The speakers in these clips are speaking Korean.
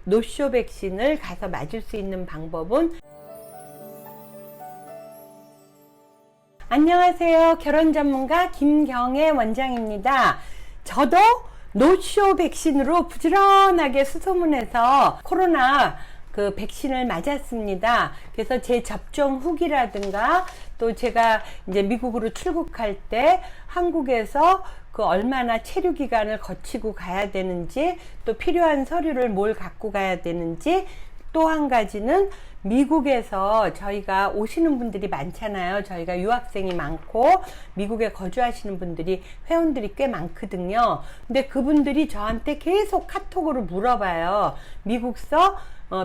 노쇼 백신을 가서 맞을 수 있는 방법은 안녕하세요. 결혼 전문가 김경애 원장입니다. 저도 노쇼 백신으로 부지런하게 수소문해서 코로나 백신을 맞았습니다. 그래서 제 접종 후기라든가 또 제가 이제 미국으로 출국할 때 한국에서 얼마나 체류 기간을 거치고 가야 되는지, 또 필요한 서류를 뭘 갖고 가야 되는지, 또 한 가지는 미국에서 저희가 오시는 분들이 많잖아요. 저희가 유학생이 많고 미국에 거주하시는 분들이 회원들이 꽤 많거든요. 근데 그분들이 저한테 계속 카톡으로 물어봐요. 미국서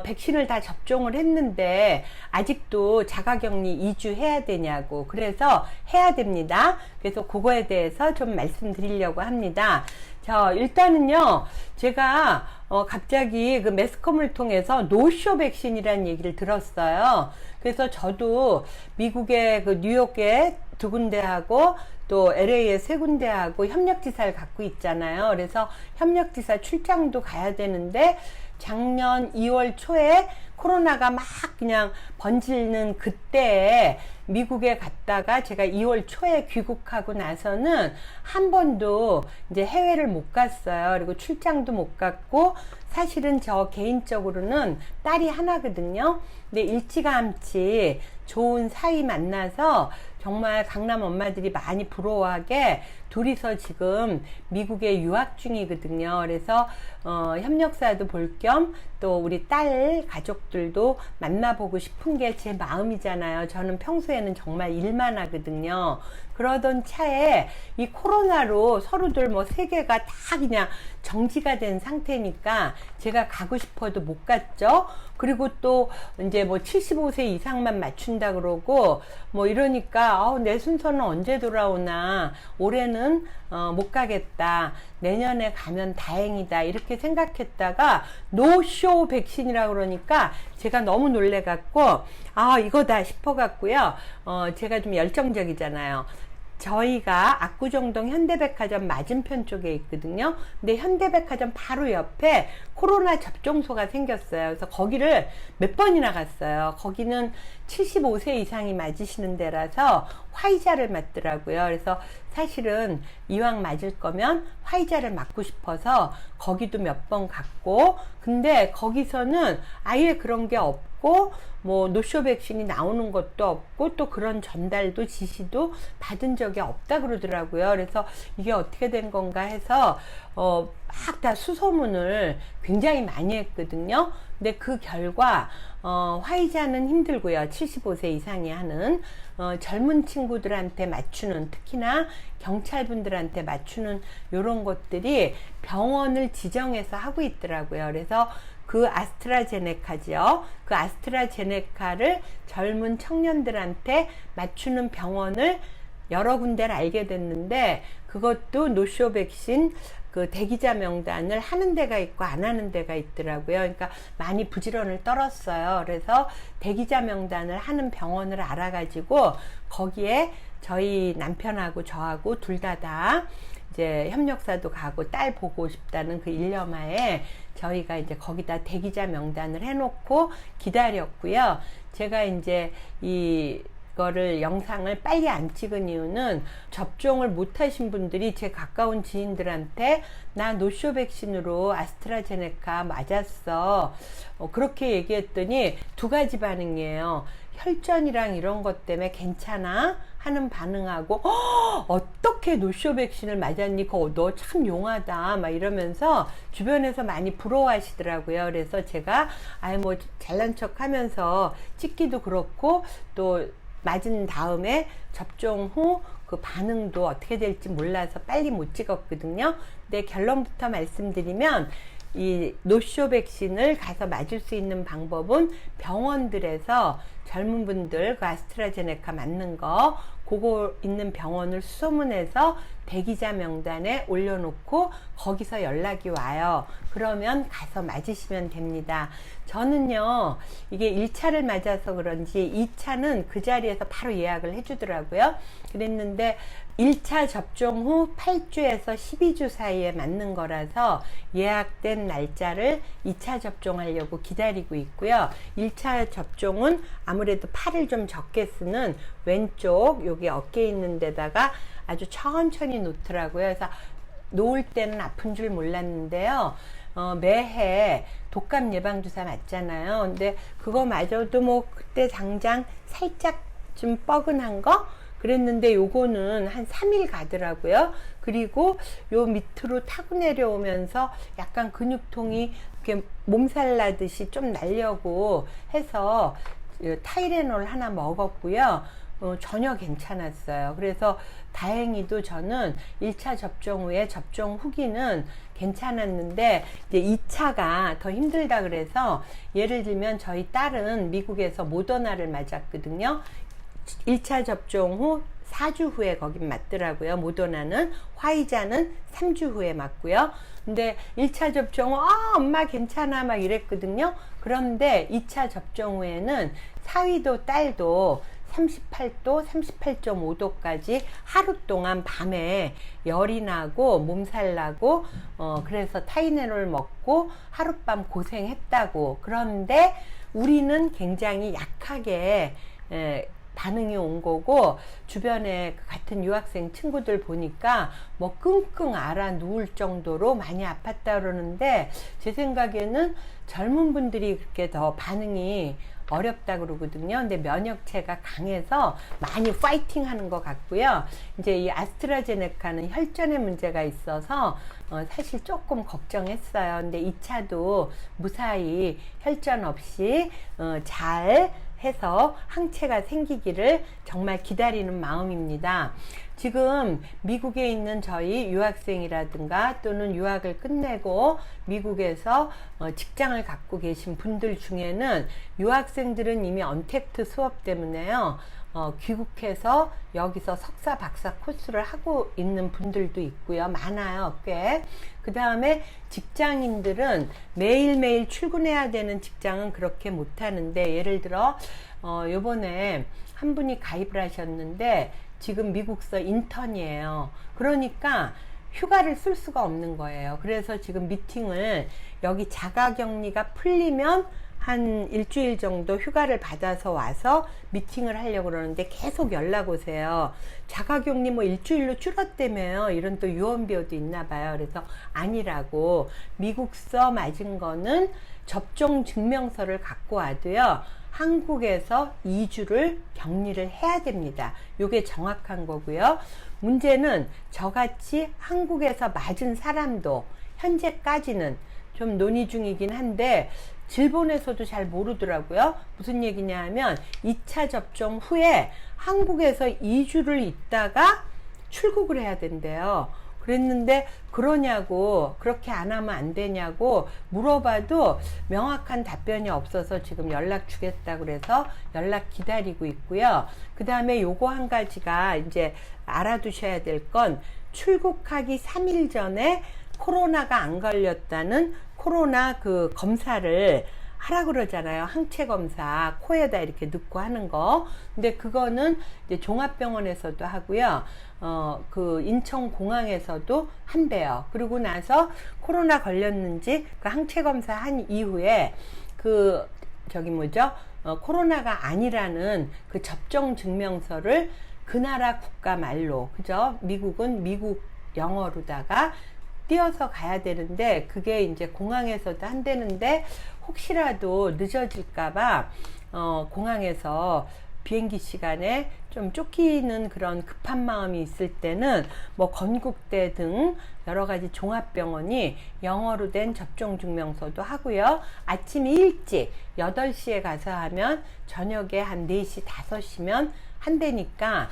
백신을 다 접종을 했는데 아직도 자가격리 2주 해야 되냐고. 그래서 해야 됩니다. 그래서 그거에 대해서 좀 말씀드리려고 합니다. 일단은요, 제가 갑자기 매스컴을 통해서 노쇼 백신이라는 얘기를 들었어요. 그래서 저도 미국의 뉴욕에 2군데하고 또 LA에 3군데하고 협력지사를 갖고 있잖아요. 그래서 협력지사 출장도 가야 되는데 작년 2월 초에 코로나가 막 그냥 번지는 그때에 미국에 갔다가 제가 2월 초에 귀국하고 나서는 한 번도 이제 해외를 못 갔어요. 그리고 출장도 못 갔고, 사실은 저 개인적으로는 딸이 하나거든요. 근데 일찌감치 좋은 사위 만나서 정말 강남 엄마들이 많이 부러워하게 둘이서 지금 미국에 유학 중이거든요. 그래서 협력사도 볼 겸 또 우리 딸 가족들도 만나보고 싶은 게 제 마음이잖아요. 저는 평소에는 정말 일만 하거든요. 그러던 차에 이 코로나로 서로들 세계가 다 그냥 정지가 된 상태니까 제가 가고 싶어도 못 갔죠. 그리고 또 이제 75세 이상만 맞춘다 그러고 이러니까 내 순서는 언제 돌아오나, 올해는 못 가겠다, 내년에 가면 다행이다 이렇게 생각했다가 노쇼 백신이라고 그러니까 제가 너무 놀래갖고 이거다 싶어갖고요. 제가 좀 열정적이잖아요. 저희가 압구정동 현대백화점 맞은편 쪽에 있거든요. 근데 현대백화점 바로 옆에 코로나 접종소가 생겼어요. 그래서 거기를 몇 번이나 갔어요. 거기는 75세 이상이 맞으시는 데라서 화이자를 맞더라고요. 그래서 사실은 이왕 맞을 거면 화이자를 맞고 싶어서 거기도 몇 번 갔고, 근데 거기서는 아예 그런 게 없고 노쇼 백신이 나오는 것도 없고 또 그런 전달도 지시도 받은 적이 없다 그러더라고요. 그래서 이게 어떻게 된 건가 해서 막 다 수소문을 굉장히 많이 했거든요. 근데 그 결과 화이자는 힘들고요. 75세 이상이 하는 젊은 친구들한테 맞추는, 특히나 경찰분들한테 맞추는 요런 것들이 병원을 지정해서 하고 있더라고요. 그래서 그 아스트라제네카죠. 그 아스트라제네카를 젊은 청년들한테 맞추는 병원을 여러 군데를 알게 됐는데, 그것도 노쇼 백신 대기자 명단을 하는 데가 있고 안 하는 데가 있더라고요. 그러니까 많이 부지런을 떨었어요. 그래서 대기자 명단을 하는 병원을 알아가지고 거기에 저희 남편하고 저하고 둘 다 이제 협력사도 가고 딸 보고 싶다는 그 일념하에 저희가 이제 거기다 대기자 명단을 해놓고 기다렸고요. 제가 이제 이거를 영상을 빨리 안 찍은 이유는 접종을 못 하신 분들이 제 가까운 지인들한테 나 노쇼 백신으로 아스트라제네카 맞았어, 그렇게 얘기했더니 2가지 반응이에요. 혈전이랑 이런 것 때문에 괜찮아? 하는 반응하고, 어떻게 노쇼 백신을 맞았니? 너 참 용하다 막 이러면서 주변에서 많이 부러워하시더라고요. 그래서 제가 잘난 척 하면서 찍기도 그렇고, 또 맞은 다음에 접종 후 그 반응도 어떻게 될지 몰라서 빨리 못 찍었거든요. 근데 결론부터 말씀드리면, 이 노쇼 백신을 가서 맞을 수 있는 방법은 병원들에서 젊은 분들 아스트라제네카 맞는 거, 그거 있는 병원을 수소문해서 대기자 명단에 올려놓고 거기서 연락이 와요. 그러면 가서 맞으시면 됩니다. 저는요, 이게 1차를 맞아서 그런지 2차는 그 자리에서 바로 예약을 해주더라고요. 그랬는데 1차 접종 후 8주에서 12주 사이에 맞는 거라서 예약된 날짜를 2차 접종하려고 기다리고 있고요. 1차 접종은 아무래도 팔을 좀 적게 쓰는 왼쪽 여기 어깨에 있는 데다가 아주 천천히 놓더라고요. 그래서 놓을 때는 아픈 줄 몰랐는데요. 매해 독감 예방주사 맞잖아요. 근데 그거마저도 뭐 그때 당장 살짝 좀 뻐근한 거 그랬는데 요거는 한 3일 가더라고요. 그리고 요 밑으로 타고 내려오면서 약간 근육통이 이렇게 몸살 나듯이 좀 나려고 해서 타이레놀 하나 먹었고요. 전혀 괜찮았어요. 그래서 다행히도 저는 1차 접종 후에 접종 후기는 괜찮았는데 이제 2차가 더 힘들다 그래서 예를 들면 저희 딸은 미국에서 모더나를 맞았거든요. 1차 접종 후 4주 후에 거긴 맞더라고요. 모더나는. 화이자는 3주 후에 맞고요. 근데 1차 접종 후 엄마 괜찮아 막 이랬거든요. 그런데 2차 접종 후에는 사위도 딸도 38도, 38.5도까지 하루 동안 밤에 열이 나고 몸살 나고 그래서 타이레놀 먹고 하룻밤 고생했다고. 그런데 우리는 굉장히 약하게 반응이 온 거고, 주변에 같은 유학생 친구들 보니까 뭐 끙끙 앓아 누울 정도로 많이 아팠다 그러는데, 제 생각에는 젊은 분들이 그렇게 더 반응이 어렵다 그러거든요. 근데 면역체가 강해서 많이 파이팅 하는 것 같고요. 이제 이 아스트라제네카는 혈전에 문제가 있어서 사실 조금 걱정했어요. 근데 2차도 무사히 혈전 없이 잘 해서 항체가 생기기를 정말 기다리는 마음입니다. 지금 미국에 있는 저희 유학생이라든가 또는 유학을 끝내고 미국에서 직장을 갖고 계신 분들 중에는 유학생들은 이미 언택트 수업 때문에요. 귀국해서 여기서 석사 박사 코스를 하고 있는 분들도 있고요. 많아요, 꽤. 그 다음에 직장인들은 매일매일 출근해야 되는 직장은 그렇게 못하는데, 예를 들어 요번에 한 분이 가입을 하셨는데 지금 미국서 인턴이에요. 그러니까 휴가를 쓸 수가 없는 거예요. 그래서 지금 미팅을 여기 자가격리가 풀리면 한 일주일 정도 휴가를 받아서 와서 미팅을 하려고 그러는데 계속 연락 오세요. 자가격리 뭐 일주일로 줄었다며요. 이런 또 유언비어도 있나 봐요. 그래서 아니라고, 미국서 맞은 거는 접종 증명서를 갖고 와도요, 한국에서 2주를 격리를 해야 됩니다. 요게 정확한 거고요. 문제는 저같이 한국에서 맞은 사람도 현재까지는 좀 논의 중이긴 한데 일본에서도 잘 모르더라고요. 무슨 얘기냐 하면 2차 접종 후에 한국에서 2주를 있다가 출국을 해야 된대요. 그랬는데 그러냐고, 그렇게 안 하면 안 되냐고 물어봐도 명확한 답변이 없어서 지금 연락 주겠다 그래서 연락 기다리고 있고요. 그 다음에 요거 한 가지가 이제 알아두셔야 될 건, 출국하기 3일 전에 코로나가 안 걸렸다는 코로나 그 검사를 하라 그러잖아요. 항체 검사 코에다 이렇게 넣고 하는 거. 근데 그거는 이제 종합병원에서도 하고요. 그 인천공항에서도 한대요. 그러고 나서 코로나 걸렸는지 그 항체 검사 한 이후에 그 저기 뭐죠? 코로나가 아니라는 그 접종 증명서를 그 나라 국가 말로, 그죠? 미국은 미국 영어로다가 띄어서 가야 되는데 그게 이제 공항에서도 한다는데 혹시라도 늦어질까봐 공항에서 비행기 시간에 좀 쫓기는 그런 급한 마음이 있을 때는 뭐 건국대 등 여러 가지 종합병원이 영어로 된 접종 증명서도 하고요. 아침 일찍 8시에 가서 하면 저녁에 한 4시, 5시면 한다니까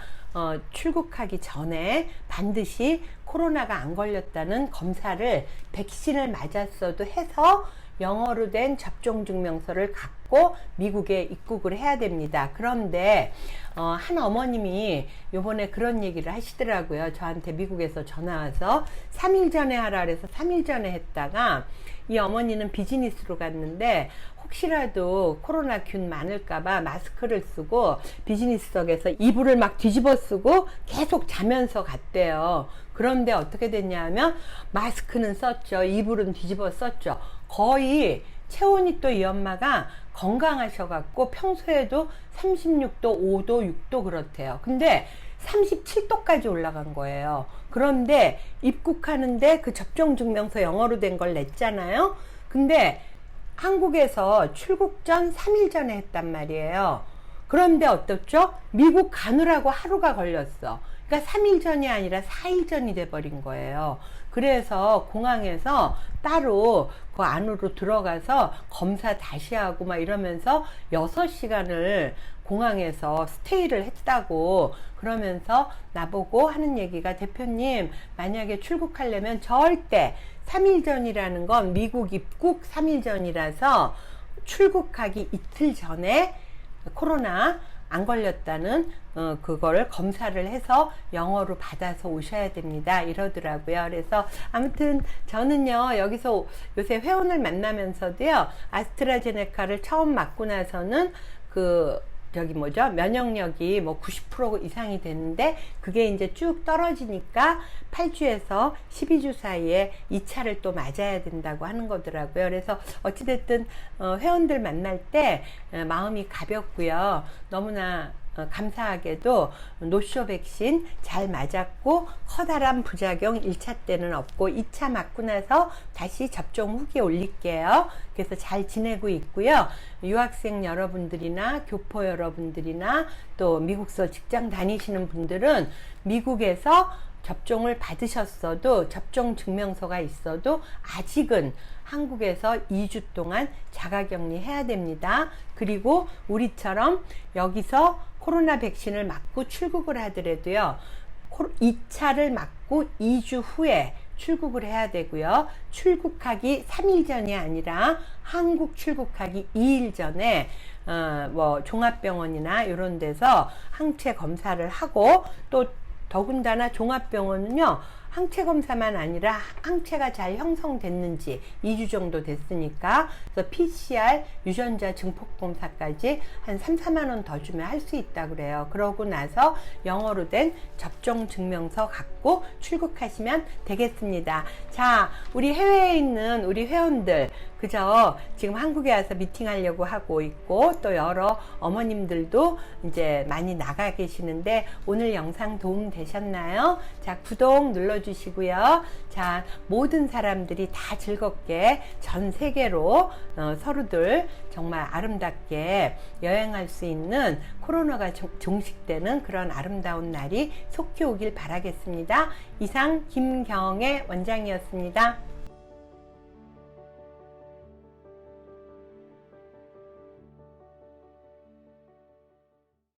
출국하기 전에 반드시 코로나가 안 걸렸다는 검사를 백신을 맞았어도 해서 영어로 된 접종 증명서를 갖고 미국에 입국을 해야 됩니다. 그런데 한 어머님이 요번에 그런 얘기를 하시더라고요. 저한테 미국에서 전화 와서 3일 전에 하라 그래서 3일 전에 했다가, 이 어머니는 비즈니스로 갔는데 혹시라도 코로나균 많을까봐 마스크를 쓰고 비즈니스석에서 이불을 막 뒤집어 쓰고 계속 자면서 갔대요. 그런데 어떻게 됐냐면 마스크는 썼죠. 이불은 뒤집어 썼죠. 거의 체온이, 또 이 엄마가 건강하셔갖고 평소에도 36도, 5도, 6도 그렇대요. 근데 37도까지 올라간 거예요. 그런데 입국하는데 그 접종증명서 영어로 된 걸 냈잖아요. 근데 한국에서 출국 전 3일 전에 했단 말이에요. 그런데 어떻죠? 미국 가느라고 하루가 걸렸어. 그러니까 3일 전이 아니라 4일 전이 돼버린 거예요. 그래서 공항에서 따로 그 안으로 들어가서 검사 다시 하고 막 이러면서 6시간을 공항에서 스테이를 했다고 그러면서 나보고 하는 얘기가, 대표님 만약에 출국하려면 절대 3일 전이라는 건 미국 입국 3일 전이라서 출국하기 이틀 전에 코로나 안 걸렸다는 그걸 검사를 해서 영어로 받아서 오셔야 됩니다 이러더라고요. 그래서 아무튼 저는요, 여기서 요새 회원을 만나면서도요, 아스트라제네카를 처음 맞고 나서는 면역력이 뭐 90% 이상이 되는데 그게 이제 쭉 떨어지니까 8주에서 12주 사이에 2차를 또 맞아야 된다고 하는 거더라고요. 그래서 어찌됐든 회원들 만날 때 마음이 가볍고요. 너무나 감사하게도 노쇼 백신 잘 맞았고 커다란 부작용 1차 때는 없고 2차 맞고 나서 다시 접종 후기 올릴게요. 그래서 잘 지내고 있고요. 유학생 여러분들이나 교포 여러분들이나 또 미국서 직장 다니시는 분들은 미국에서 접종을 받으셨어도 접종 증명서가 있어도 아직은 한국에서 2주 동안 자가격리 해야 됩니다. 그리고 우리처럼 여기서 코로나 백신을 맞고 출국을 하더라도요, 2차를 맞고 2주 후에 출국을 해야 되고요. 출국하기 3일 전이 아니라 한국 출국하기 2일 전에 뭐 종합병원이나 이런 데서 항체 검사를 하고, 또 더군다나 종합병원은요, 항체 검사만 아니라 항체가 잘 형성됐는지 2주 정도 됐으니까, 그래서 PCR 유전자 증폭 검사까지 한 3, 4만 원 더 주면 할 수 있다 그래요. 그러고 나서 영어로 된 접종 증명서 갖고 출국하시면 되겠습니다. 자, 우리 해외에 있는 우리 회원들, 그저 지금 한국에 와서 미팅하려고 하고 있고, 또 여러 어머님들도 이제 많이 나가 계시는데 오늘 영상 도움 되셨나요? 자, 구독 눌러주시고요. 자, 모든 사람들이 다 즐겁게 전 세계로 서로들 정말 아름답게 여행할 수 있는, 코로나가 종식되는 그런 아름다운 날이 속히 오길 바라겠습니다. 이상 김경애 원장이었습니다.